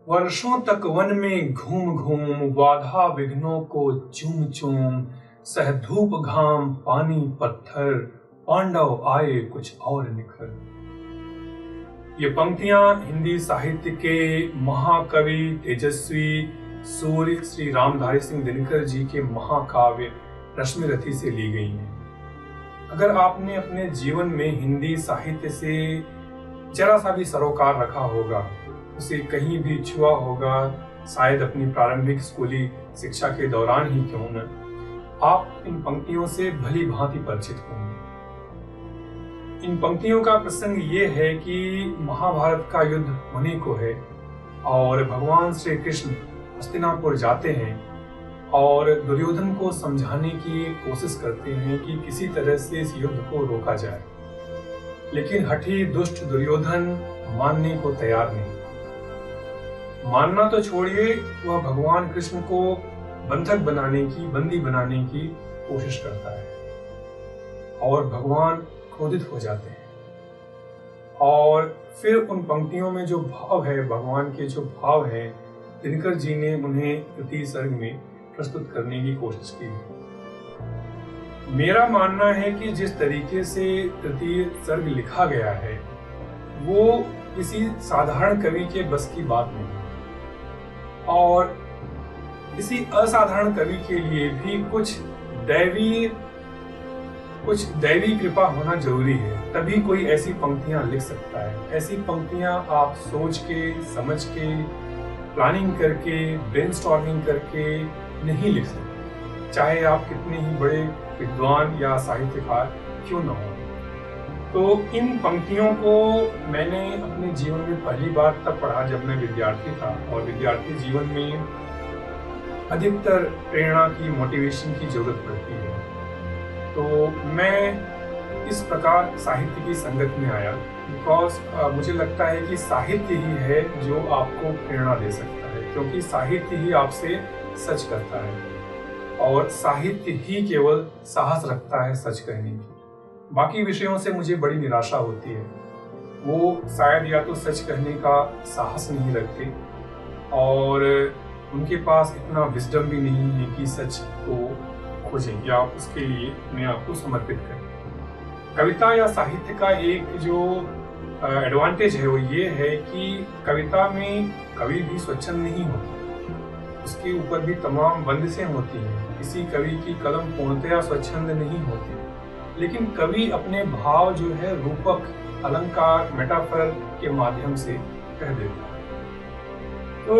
वर्षों तक वन में घूम घूम बाधा विघ्नों को चूम चूम सह धूप घाम पानी पत्थर पांडव आए कुछ और निखर। ये पंक्तियां हिंदी साहित्य के महाकवि तेजस्वी सूर्य श्री रामधारी सिंह दिनकर जी के महाकाव्य रश्मिरथी से ली गई हैं। अगर आपने अपने जीवन में हिंदी साहित्य से जरा सा भी सरोकार रखा होगा, उसे कहीं भी छुआ होगा, शायद अपनी प्रारंभिक स्कूली शिक्षा के दौरान ही क्यों न, आप इन पंक्तियों से भली भांति परिचित होंगे। इन पंक्तियों का प्रसंग ये है कि महाभारत का युद्ध होने को है और भगवान श्री कृष्ण हस्तिनापुर जाते हैं और दुर्योधन को समझाने की कोशिश करते हैं कि किसी तरह से इस युद्ध को रोका जाए, लेकिन हठी दुष्ट दुर्योधन मानने को तैयार नहीं। मानना तो छोड़िए, वह भगवान कृष्ण को बंधक बनाने की, बंदी बनाने की कोशिश करता है और भगवान क्रोधित हो जाते हैं। और फिर उन पंक्तियों में जो भाव है, भगवान के जो भाव है, दिनकर जी ने उन्हें तृतीय सर्ग में प्रस्तुत करने की कोशिश की। मेरा मानना है कि जिस तरीके से तृतीय सर्ग लिखा गया है वो किसी साधारण कवि के बस की बात नहीं, और किसी असाधारण कवि के लिए भी कुछ दैवी कृपा होना जरूरी है, तभी कोई ऐसी पंक्तियां लिख सकता है। ऐसी पंक्तियां आप सोच के, समझ के, प्लानिंग करके, ब्रेनस्टॉर्मिंग करके नहीं लिख सकते, चाहे आप कितने ही बड़े विद्वान या साहित्यकार क्यों न हो। तो इन पंक्तियों को मैंने अपने जीवन में पहली बार तब पढ़ा जब मैं विद्यार्थी था, और विद्यार्थी जीवन में अधिकतर प्रेरणा की, मोटिवेशन की जरूरत पड़ती है। तो मैं इस प्रकार साहित्य की संगत में आया, बिकॉज मुझे लगता है कि साहित्य ही है जो आपको प्रेरणा दे सकता है, क्योंकि साहित्य ही आपसे सच करता है और साहित्य ही केवल साहस रखता है सच कहने की। बाकी विषयों से मुझे बड़ी निराशा होती है, वो शायद या तो सच कहने का साहस नहीं रखते और उनके पास इतना विजडम भी नहीं है कि सच को खोजें या उसके लिए अपने आप को समर्पित करें। कविता या साहित्य का एक जो एडवांटेज है वो ये है कि कविता में कवि भी स्वच्छंद नहीं होता, उसके ऊपर भी तमाम बंदिशें होती हैं। किसी कवि की कलम पूर्णतया स्वच्छंद नहीं होती, लेकिन कवि अपने भाव जो है रूपक, अलंकार, मेटाफर के माध्यम से कह देता है। तो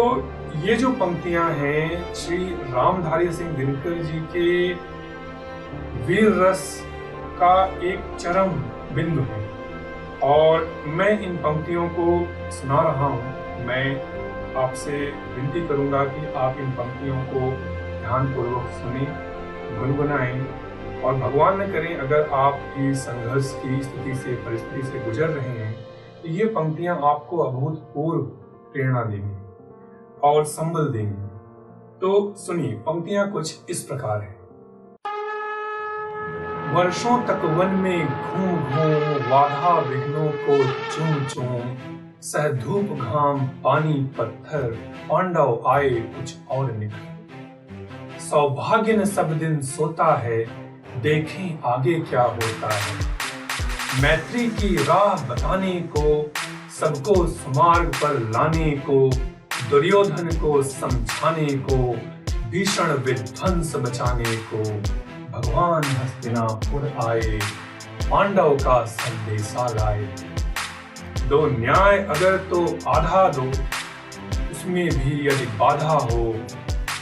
ये जो पंक्तियां हैं श्री रामधारी सिंह दिनकर जी के वीर रस का एक चरम बिंदु है और मैं इन पंक्तियों को सुना रहा हूँ। मैं आपसे विनती करूंगा कि आप इन पंक्तियों को ध्यानपूर्वक सुने, गुनगुनाएं, और भगवान न करें अगर आप इस संघर्ष की स्थिति से, परिस्थिति से गुजर रहे हैं, तो ये पंक्तियां आपको अभूतपूर्व प्रेरणा देंगी और संबल देंगी। तो सुनिए, पंक्तियां कुछ इस प्रकार है। वर्षों तक वन में घूम घूम बाधा विघ्नों को चूम चूम सह धूप घाम पानी पत्थर पांडव आए कुछ और निखर। सौभाग्य न सब दिन सोता है, देखें आगे क्या होता है। मैत्री की राह बताने को, सबको सुमार्ग पर लाने को, दुर्योधन को समझाने को, भीषण विध्वंस बचाने को, भगवान हस्तिनापुर आए, पांडव का संदेशा लाए। दो न्याय अगर तो आधा दो, उसमें भी यदि बाधा हो,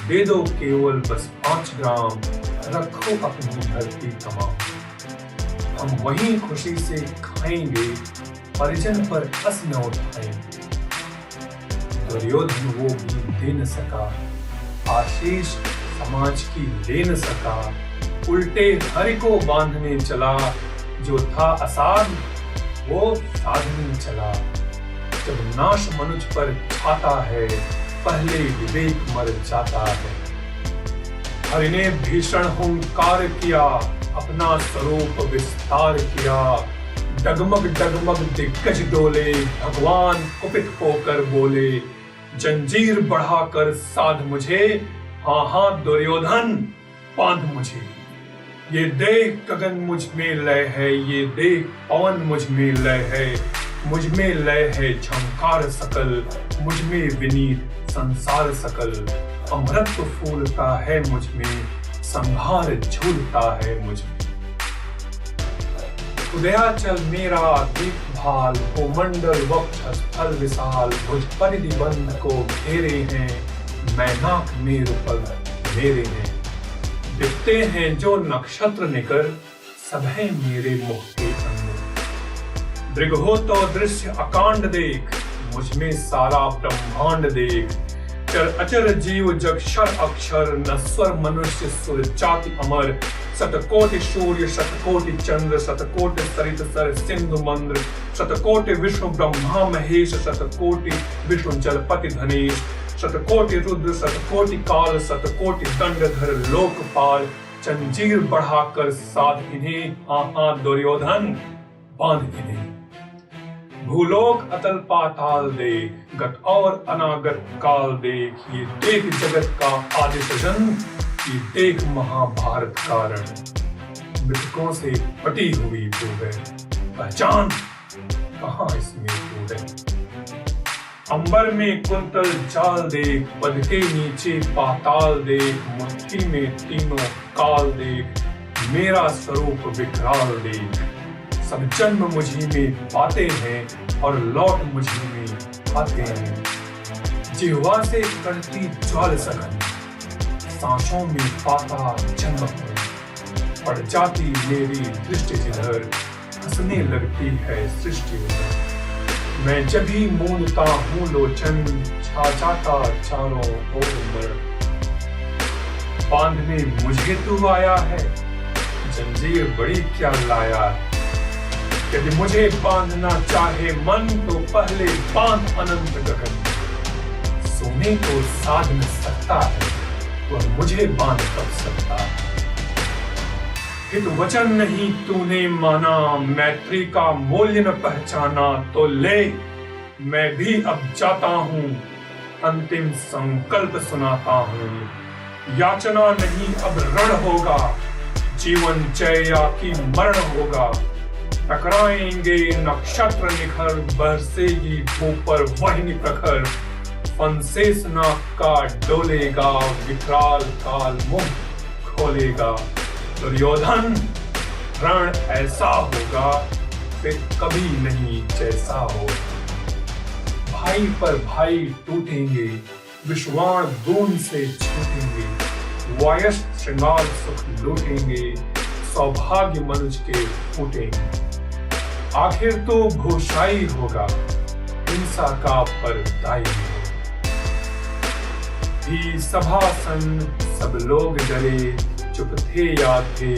दे दो केवल बस 5 ग्राम, रखो अपनी धरती तमाम। हम वहीं खुशी से खाएंगे, परिजन पर हंस न उठाएंगे। दुर्योधन वो भी दे न सका, आशीष समाज की ले न सका। उल्टे हरि को बांधने चला, जो था असाध वो साधने चला। जब नाश मनुज पर छाता है, पहले विवेक मर जाता है। हरि ने भीषण हुंकार किया, अपना स्वरूप विस्तार किया। डगमग डगमग दिग्गज डोले, भगवान कुपित होकर बोले, जंजीर बढ़ाकर साध मुझे, हाँ हाँ दुर्योधन बांध मुझे। ये देख गगन मुझ में लय है, ये देख पवन मुझ में लय है, मुझ में लय है झंकार सकल, मुझ में विनीत संसार सकल। अमृत फूलता है मुझ में, संहार झूलता है मुझ में। उदयाचल मेरा देखभाल, भूमंडल वक्ष स्थल विशाल, भुज परिधि बंध को घेरे हैं, मैनाक मेरु पग मेरे हैं। दिखते हैं जो नक्षत्र निकर, सब है मेरे मुख के अंदर। दृग हो तो दृश्य अकांड देख, मुझ में सारा ब्रह्मांड देख। चर अचर जीव जग क्षर अक्षर, नश्वर मनुष्य सुर जाति अमर। शतकोटि सूर्य शतकोटि चंद्र, शतकोटि सरित सर सिंधु मंद्र। शतकोटि विष्णु ब्रह्मा महेश, शतकोटि विष्णु जलपति धनेश। शतकोटि रुद्र शतकोटि काल, शतकोटि दंडधर लोकपाल। जंजीर बढ़ाकर साध इन्हें, हाँ हाँ दुर्योधन बांध इन्हें। भूलोक अतल पाताल देख, गत और अनागत काल देख। ये देख जगत का आदि सृजन, ये देख महाभारत कारण। मृतकों से पटी हुई भूख है, पहचान कहाँ इसमें भूख है। अंबर में कुंतल जाल देख, पद के नीचे पाताल देख। मुट्ठी में तीनों काल देख, मेरा स्वरूप विकराल देख। सब जन्म मुझी में पाते हैं, और लौट मुझी में आते हैं। जिह्वा से करती ज्वाल सघन, सांसों में पाता चमक में। पड़ जाती मेरी दृष्टि जिधर, हंसने लगती है सृष्टि उधर। मैं जब भी मूंदता हूँ लोचन, छा जाता चारों ओर मरण। बांधने मुझे तू आया है, जंजीर बड़ी क्या लाया है। यदि मुझे बांधना चाहे मन, तो पहले बांध अनंत गगन। सोने को साध न सकता है, वह मुझे बांध कब सकता है। हित वचन नहीं तूने माना, मैत्री का मूल्य न पहचाना। तो ले मैं भी अब जाता हूँ, अंतिम संकल्प सुनाता हूँ। याचना नहीं अब रण होगा, जीवन जय या कि मरण होगा। टकराएंगे नक्षत्र निखर, बरसेगी धूप पर वही प्रखर। फंसेस नाक का डोलेगा, विकराल काल मुंह खोलेगा। दुर्योधन रण ऐसा होगा, फिर कभी नहीं जैसा हो। भाई पर भाई टूटेंगे, विश्वाण बूंद से छूटेंगे। वायस श्रृंगार सुख लूटेंगे, सौभाग्य मनुज के फूटेंगे। आखिर तो भूषाई होगा, हिंसा का परदाई होगा। भी सभासन सब लोग डरे, चुप थे या थे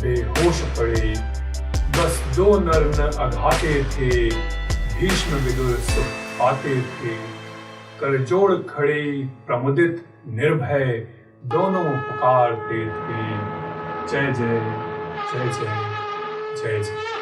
बेहोश पड़े। बस दो नर न अघाते थे, भीष्म विदुर सुख पाते थे। कर जोड़ खड़े प्रमुदित निर्भय, दोनों पुकारते थे। जय जय जय जय जय जय।